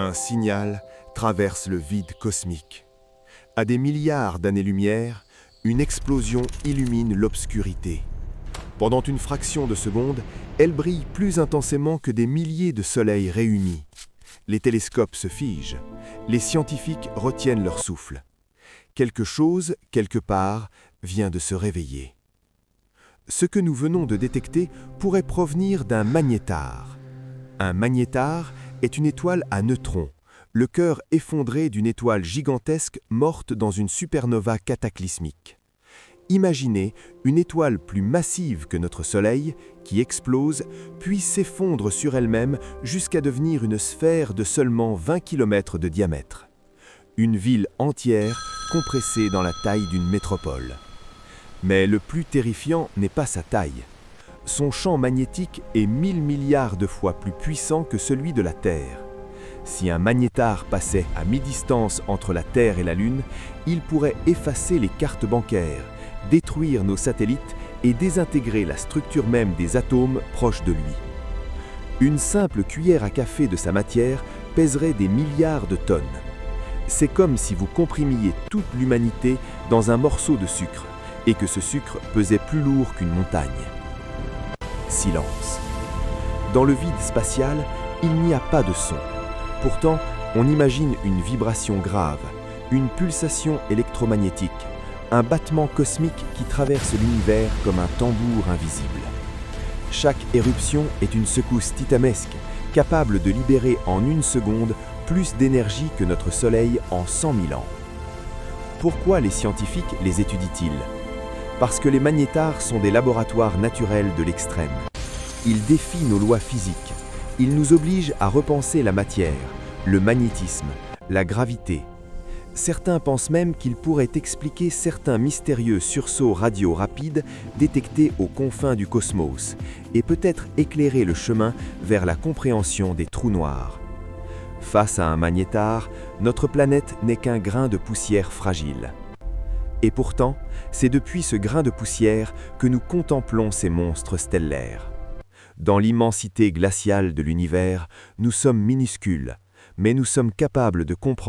Un signal traverse le vide cosmique. À des milliards d'années-lumière, une explosion illumine l'obscurité. Pendant une fraction de seconde, elle brille plus intensément que des milliers de soleils réunis. Les télescopes se figent. Les scientifiques retiennent leur souffle. Quelque chose, quelque part, vient de se réveiller. Ce que nous venons de détecter pourrait provenir d'un magnétar. Un magnétar est une étoile à neutrons, le cœur effondré d'une étoile gigantesque morte dans une supernova cataclysmique. Imaginez une étoile plus massive que notre Soleil, qui explose, puis s'effondre sur elle-même jusqu'à devenir une sphère de seulement 20 km de diamètre. Une ville entière compressée dans la taille d'une métropole. Mais le plus terrifiant n'est pas sa taille. Son champ magnétique est 1000 milliards de fois plus puissant que celui de la Terre. Si un magnétar passait à mi-distance entre la Terre et la Lune, il pourrait effacer les cartes bancaires, détruire nos satellites et désintégrer la structure même des atomes proches de lui. Une simple cuillère à café de sa matière pèserait des milliards de tonnes. C'est comme si vous comprimiez toute l'humanité dans un morceau de sucre, et que ce sucre pesait plus lourd qu'une montagne. Silence. Dans le vide spatial, il n'y a pas de son. Pourtant, on imagine une vibration grave, une pulsation électromagnétique, un battement cosmique qui traverse l'univers comme un tambour invisible. Chaque éruption est une secousse titanesque, capable de libérer en une seconde plus d'énergie que notre Soleil en 100 000 ans. Pourquoi les scientifiques les étudient-ils ? Parce que les magnétars sont des laboratoires naturels de l'extrême. Ils défient nos lois physiques. Ils nous obligent à repenser la matière, le magnétisme, la gravité. Certains pensent même qu'ils pourraient expliquer certains mystérieux sursauts radio rapides détectés aux confins du cosmos et peut-être éclairer le chemin vers la compréhension des trous noirs. Face à un magnétar, notre planète n'est qu'un grain de poussière fragile. Et pourtant, c'est depuis ce grain de poussière que nous contemplons ces monstres stellaires. Dans l'immensité glaciale de l'univers, nous sommes minuscules, mais nous sommes capables de comprendre